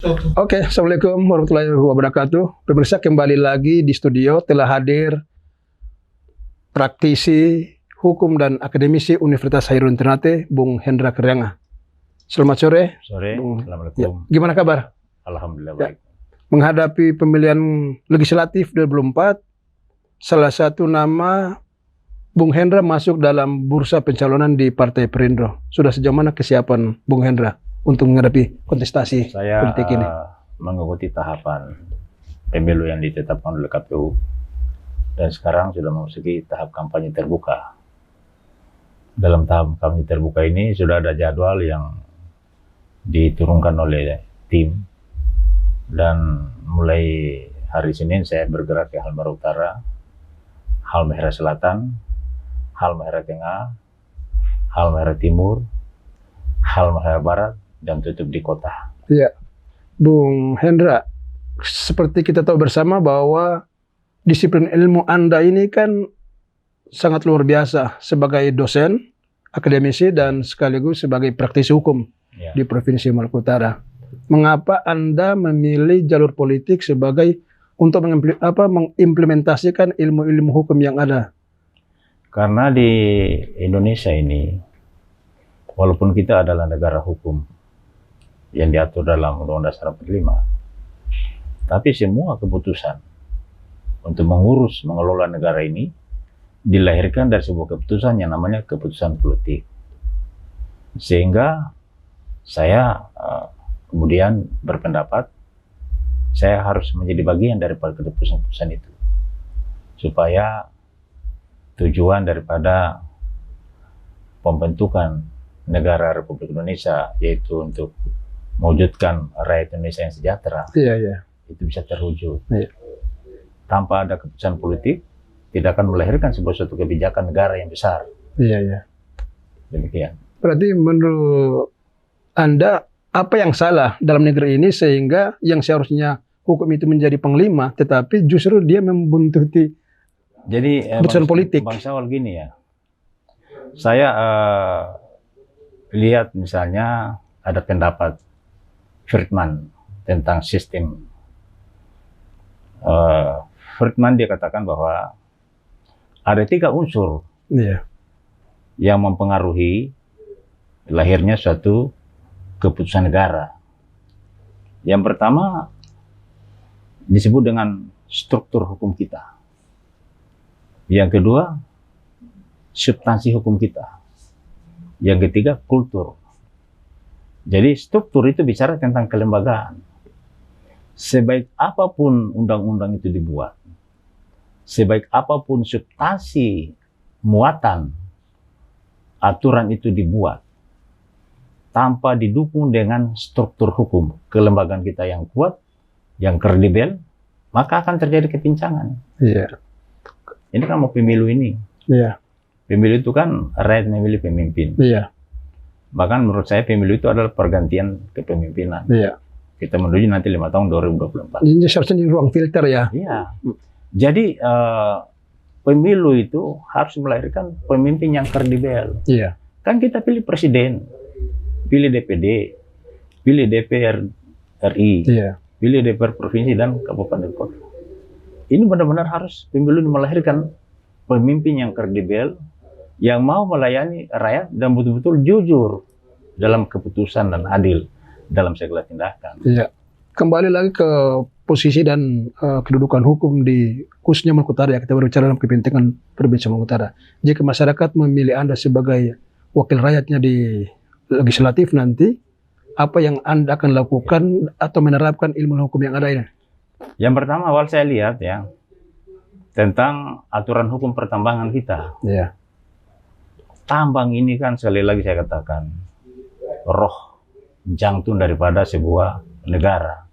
Oke, Assalamualaikum warahmatullahi wabarakatuh. Pemirsa, kembali lagi di studio telah hadir praktisi hukum dan akademisi Universitas Hairun Ternate, Bung Hendra Krianga. Selamat sore. Sore, Bung. Assalamualaikum. Ya, gimana kabar? Alhamdulillah Ya. baik. Menghadapi pemilihan legislatif 2024, salah satu nama Bung Hendra masuk dalam bursa pencalonan di Partai Perindro. Sudah sejauh mana kesiapan Bung Hendra untuk menghadapi kontestasi Saya politik ini? mengikuti tahapan pemilu yang ditetapkan oleh KPU dan sekarang sudah memasuki tahap kampanye terbuka. Dalam tahap kampanye terbuka ini sudah ada jadwal yang diturunkan oleh tim dan mulai hari Senin saya bergerak ke Halmahera Utara, Halmahera Selatan, Halmahera Tengah, Halmahera Timur, Halmahera Barat, dan tutup di kota. Ya, Bung Hendra, seperti kita tahu bersama bahwa disiplin ilmu Anda ini kan sangat luar biasa sebagai dosen, akademisi, dan sekaligus sebagai praktisi hukum Ya. di Provinsi Maluku Utara. Mengapa Anda memilih jalur politik sebagai untuk mengimplementasikan ilmu-ilmu hukum yang ada? Karena di Indonesia ini, walaupun kita adalah negara hukum yang diatur dalam Undang-Undang Dasar 45, tapi semua keputusan untuk mengurus, mengelola negara ini dilahirkan dari sebuah keputusan yang namanya keputusan politik. Sehingga saya kemudian berpendapat saya harus menjadi bagian daripada keputusan-keputusan itu, supaya tujuan daripada pembentukan negara Republik Indonesia, yaitu untuk mewujudkan rakyat Indonesia yang sejahtera, itu bisa terwujud. Tanpa ada keputusan politik, tidak akan melahirkan sebuah suatu kebijakan negara yang besar. Demikian. Berarti menurut Anda, apa yang salah dalam negeri ini sehingga yang seharusnya hukum itu menjadi panglima, tetapi justru dia membuntuti keputusan politik? Bang Syawal, gini ya, saya lihat misalnya ada pendapat Friedman tentang sistem. Friedman dia katakan bahwa ada 3 unsur yang mempengaruhi lahirnya suatu keputusan negara. Yang pertama disebut dengan struktur hukum kita. Yang kedua, substansi hukum kita. Yang ketiga, kultur. Jadi struktur itu bicara tentang kelembagaan. Sebaik apapun undang-undang itu dibuat, sebaik apapun substansi muatan aturan itu dibuat, tanpa didukung dengan struktur hukum, kelembagaan kita yang kuat, yang kredibel, maka akan terjadi kepincangan. Ini kan mau pemilu ini. Pemilu itu kan rakyat memilih pemimpin. Bahkan menurut saya pemilu itu adalah pergantian kepemimpinan. Kita menuju nanti 5 tahun 2024. Ini seharusnya di ruang filter ya. Jadi pemilu itu harus melahirkan pemimpin yang kredibel. Kan kita pilih presiden, pilih DPD, pilih DPR RI, pilih DPR provinsi dan kabupaten kota. Ini benar-benar harus pemilu melahirkan pemimpin yang kredibel, yang mau melayani rakyat dan betul-betul jujur dalam keputusan dan adil dalam segala tindakan. Kembali lagi ke posisi dan kedudukan hukum di khususnya Maluku Utara ya, kita berbicara dalam kepentingan Provinsi Maluku Utara. Jika masyarakat memilih Anda sebagai wakil rakyatnya di legislatif nanti, apa yang Anda akan lakukan atau menerapkan ilmu hukum yang ada ini? Yang pertama awal saya lihat ya, tentang aturan hukum pertambangan kita. Tambang ini kan sekali lagi saya katakan, roh jantung daripada sebuah negara.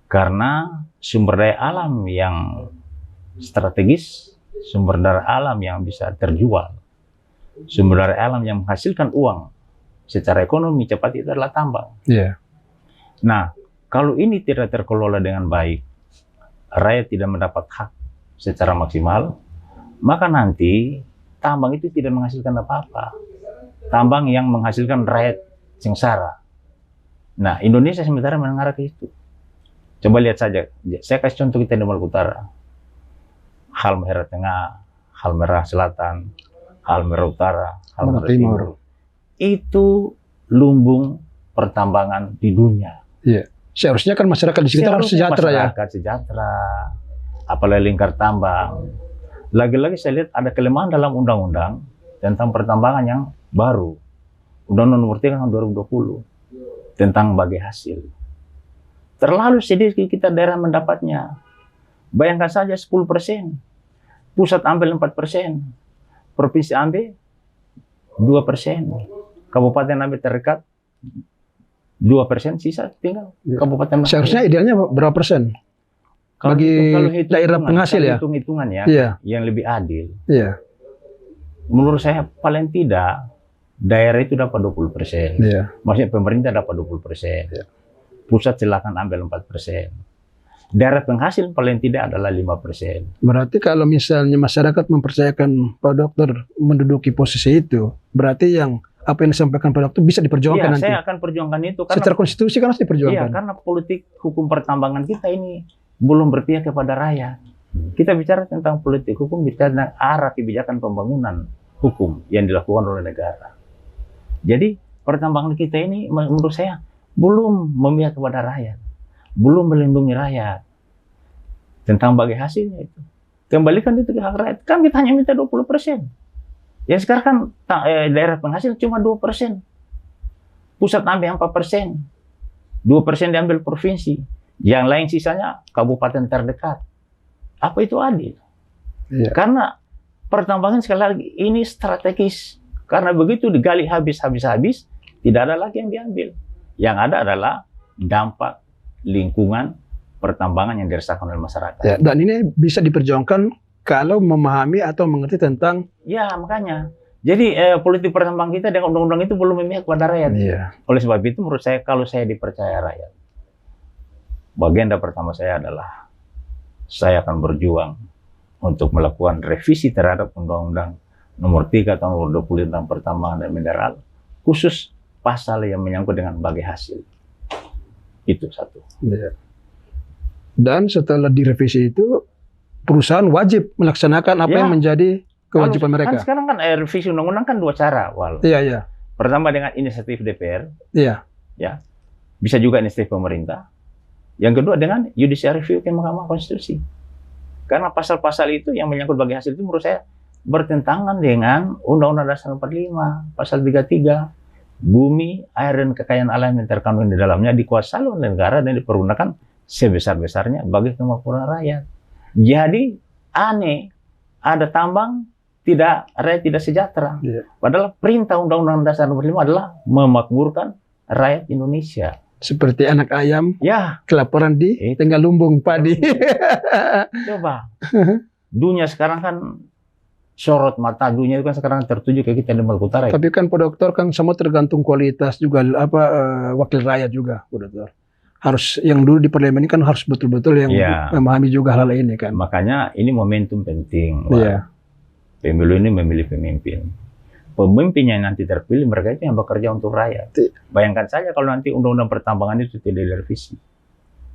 Karena sumber daya alam yang strategis, sumber daya alam yang bisa terjual, sumber daya alam yang menghasilkan uang secara ekonomi cepat itu adalah tambang. Nah, kalau ini tidak terkelola dengan baik, rakyat tidak mendapat hak secara maksimal, maka nanti tambang itu tidak menghasilkan apa-apa. Tambang yang menghasilkan rakyat sengsara. Nah, Indonesia sementara mengarah ke itu. Coba lihat saja, saya kasih contoh kita di Maluku Utara. Halmahera Tengah, Halmahera Selatan, Halmahera Utara, Halmahera Timur. Itu lumbung pertambangan di dunia. Iya. Seharusnya kan masyarakat di sekitar harus sejahtera ya. Masyarakat sejahtera, apalagi lingkar tambang. Lagi-lagi saya lihat ada kelemahan dalam undang-undang tentang pertambangan yang baru. Undang-Undang Nomor 3 tahun 2020 tentang bagi hasil. Terlalu sedikit kita daerah mendapatnya. Bayangkan saja 10%. Pusat ambil 4%. Provinsi ambil 2%. Kabupaten ambil terdekat 2%, sisa tinggal kabupaten. Seharusnya idealnya berapa persen? Bagi daerah penghasil ya? Hitung-hitungan ya, iya, yang lebih adil. Iya. Menurut saya paling tidak daerah itu dapat 20%. Iya. Maksudnya pemerintah dapat 20%. Iya. Pusat silakan ambil 4%. Daerah penghasil paling tidak adalah 5%. Berarti kalau misalnya masyarakat mempercayakan Pak Dokter menduduki posisi itu, berarti yang apa yang disampaikan Pak Dokter bisa diperjuangkan nanti. Saya akan perjuangkan itu. Karena, secara konstitusi kan harus diperjuangkan. Iya, karena politik hukum pertambangan kita ini belum berpihak kepada rakyat. Kita bicara tentang politik hukum, bicara tentang arah kebijakan pembangunan hukum yang dilakukan oleh negara. Jadi pertambangan kita ini menurut saya belum memihak kepada rakyat, belum melindungi rakyat tentang bagi hasilnya itu. Kembalikan itu ke hak rakyat. Kan kita hanya minta 20%. Ya sekarang kan daerah penghasil cuma 2%. Pusat ambil 4%. 2% diambil provinsi. Yang lain sisanya kabupaten terdekat. Apa itu adil? Iya. Karena pertambangan sekali lagi ini strategis. Karena begitu digali habis, tidak ada lagi yang diambil. Yang ada adalah dampak lingkungan pertambangan yang dirasakan oleh masyarakat. Ya, dan ini bisa diperjuangkan kalau memahami atau mengerti tentang. Ya, makanya. Jadi politik pertambangan kita dengan undang-undang itu belum memihak kepada rakyat. Iya. Oleh sebab itu menurut saya kalau saya dipercaya rakyat, agenda pertama saya adalah saya akan berjuang untuk melakukan revisi terhadap Undang-Undang Nomor 3 tahun 2020 tentang pertambangan dan mineral, khusus pasal yang menyangkut dengan bagi hasil. Itu satu. Iya. Dan setelah direvisi itu, perusahaan wajib melaksanakan apa yang menjadi kewajiban mereka. Kan sekarang kan revisi undang-undang kan dua cara, Wal. Iya, iya. Pertama dengan inisiatif DPR. Iya. Ya. Bisa juga inisiatif pemerintah. Yang kedua dengan judicial review ke Mahkamah Konstitusi. Karena pasal-pasal itu yang menyangkut bagi hasil itu menurut saya bertentangan dengan Undang-Undang Dasar 45, pasal 33. Bumi, air, dan kekayaan alam yang terkandung di dalamnya dikuasai oleh negara dan dipergunakan sebesar-besarnya bagi kemakmuran rakyat. Jadi aneh, ada tambang, rakyat tidak sejahtera. Yeah. Padahal perintah Undang-Undang Dasar 45 adalah memakmurkan rakyat Indonesia. Seperti anak ayam, ya, kelaparan di tengah lumbung padi. Coba, dunia sekarang kan sorot mata dunia itu kan sekarang tertuju ke kita di Maluku Utara. Tapi kan Pak Dokter kan semua tergantung kualitas juga wakil rakyat juga, Pak Dokter. Harus yang dulu di parlemen ini kan harus betul-betul yang memahami juga hal ini kan. Makanya ini momentum penting. Iya. Pemilu ini memilih pemimpin. Pemimpin yang nanti terpilih mereka itu yang bekerja untuk rakyat. Bayangkan saja kalau nanti undang-undang pertambangan itu tidak direvisi.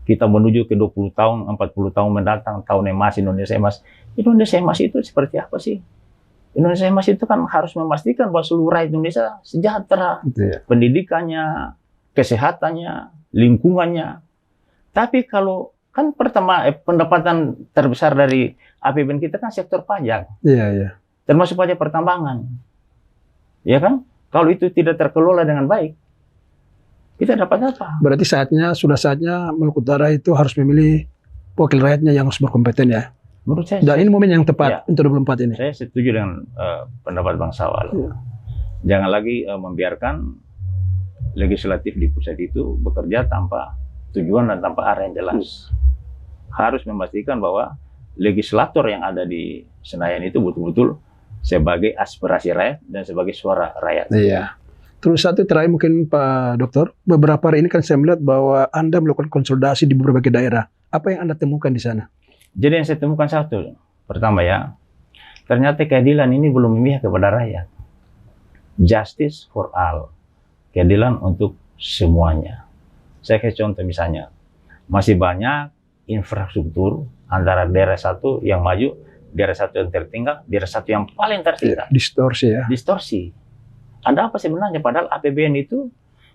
Kita menuju ke 20 tahun, 40 tahun mendatang, tahun emas, Indonesia emas. Indonesia emas itu seperti apa sih? Indonesia emas itu kan harus memastikan bahwa seluruh rakyat Indonesia sejahtera. Pendidikannya, kesehatannya, lingkungannya. Tapi kalau kan pertama pendapatan terbesar dari APBN kita kan sektor pajak. Iya, iya. Termasuk pajak pertambangan. Ya kan? Kalau itu tidak terkelola dengan baik, kita dapat apa? Berarti sudah saatnya Maluku Utara itu harus memilih wakil rakyatnya yang harus berkompeten ya. Menurut saya. Dan ini momen yang tepat untuk 24 ini. Saya setuju dengan pendapat Bang Sawal. Jangan lagi membiarkan legislatif di pusat itu bekerja tanpa tujuan dan tanpa arah yang jelas. Harus memastikan bahwa legislator yang ada di Senayan itu betul-betul sebagai aspirasi rakyat dan sebagai suara rakyat. Iya. Terus satu terakhir mungkin Pak Dokter, beberapa hari ini kan saya melihat bahwa Anda melakukan konsolidasi di berbagai daerah. Apa yang Anda temukan di sana? Jadi yang saya temukan satu, pertama ya, ternyata keadilan ini belum memihak kepada rakyat. Justice for all, keadilan untuk semuanya. Saya kasih contoh misalnya, masih banyak infrastruktur antara daerah satu yang maju, daerah satu yang tertinggal, daerah satu yang paling tertinggal. Distorsi ya. Distorsi. Ada apa sebenarnya? Padahal APBN itu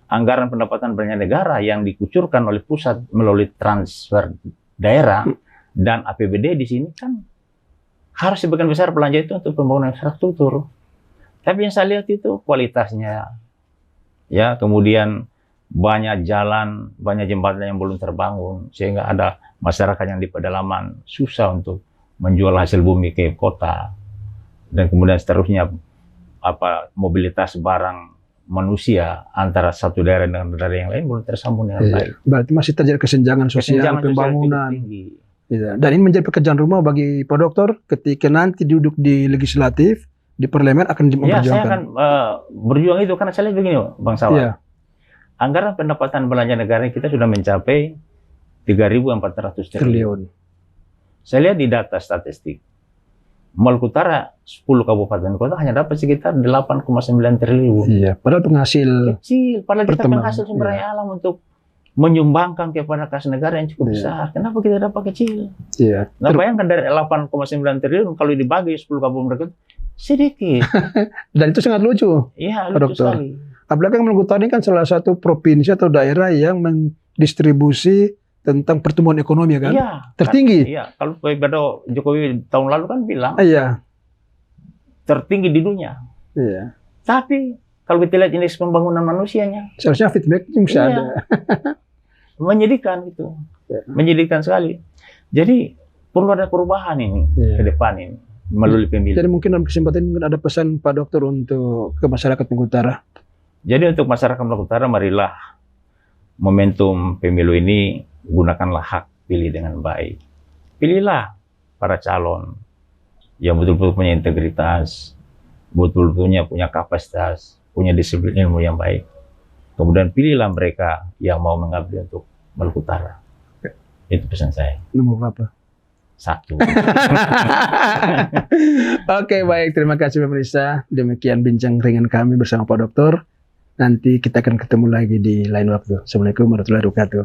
anggaran pendapatan belanja negara yang dikucurkan oleh pusat melalui transfer daerah, dan APBD di sini kan harus sebagian besar belanja itu untuk pembangunan infrastruktur. Tapi yang saya lihat itu kualitasnya, ya, kemudian banyak jalan, banyak jembatan yang belum terbangun, sehingga ada masyarakat yang di pedalaman susah untuk menjual hasil bumi ke kota, dan kemudian seterusnya mobilitas barang manusia antara satu daerah dengan daerah yang lain belum tersambung dengan baik. Berarti masih terjadi kesenjangan sosial, Kesenjangan pembangunan. sosial tinggi. Ya. Dan ini menjadi pekerjaan rumah bagi Pak Dokter ketika nanti duduk di legislatif, di parlemen akan Ya, memperjuangkan. saya akan berjuang itu karena saya lihat begini, Bang Sawat. Ya. Anggaran pendapatan belanja negara kita sudah mencapai 3.400 triliun. Saya lihat di data statistik, Maluku Utara 10 kabupaten kota hanya dapat sekitar 8,9 triliun. Iya, padahal penghasil Kecil, padahal kita pertemanan, penghasil sumber daya alam untuk menyumbangkan kepada kas negara yang cukup Iya. besar. Kenapa kita dapat kecil? iya. Nah, bayangkan dari 8,9 triliun kalau dibagi 10 kabupaten kota, sedikit. Dan itu sangat lucu. Iya, Pak lucu Dokter. sekali. Apalagi Maluku Utara ini kan salah satu provinsi atau daerah yang mendistribusi tentang pertumbuhan ekonomi kan. Iya. Tertinggi. Iya, kalau Pidato Jokowi tahun lalu kan bilang Iya. tertinggi di dunia. Iya. Tapi kalau kita lihat indeks pembangunan manusianya, Seharusnya feedback itu bisa Iya. ada. menyedihkan itu. Iya. Menyedihkan sekali. Jadi perlu ada perubahan ini Iya. ke depan ini melalui pemilu. Jadi mungkin dalam kesempatan ini mungkin ada pesan Pak Dokter untuk ke masyarakat Maluku Utara. Jadi untuk masyarakat Maluku Utara, marilah momentum pemilu ini gunakanlah hak pilih dengan baik. Pilihlah para calon yang betul-betul punya integritas, betul-betulnya punya kapasitas, punya disiplin ilmu yang baik. Kemudian pilihlah mereka yang mau mengabdi untuk Maluku Utara. Itu pesan saya. Nomor berapa? 1. Oke, baik. Terima kasih pemirsa. Demikian bincang ringan kami bersama Pak Dokter. Nanti kita akan ketemu lagi di lain waktu. Assalamualaikum warahmatullahi wabarakatuh.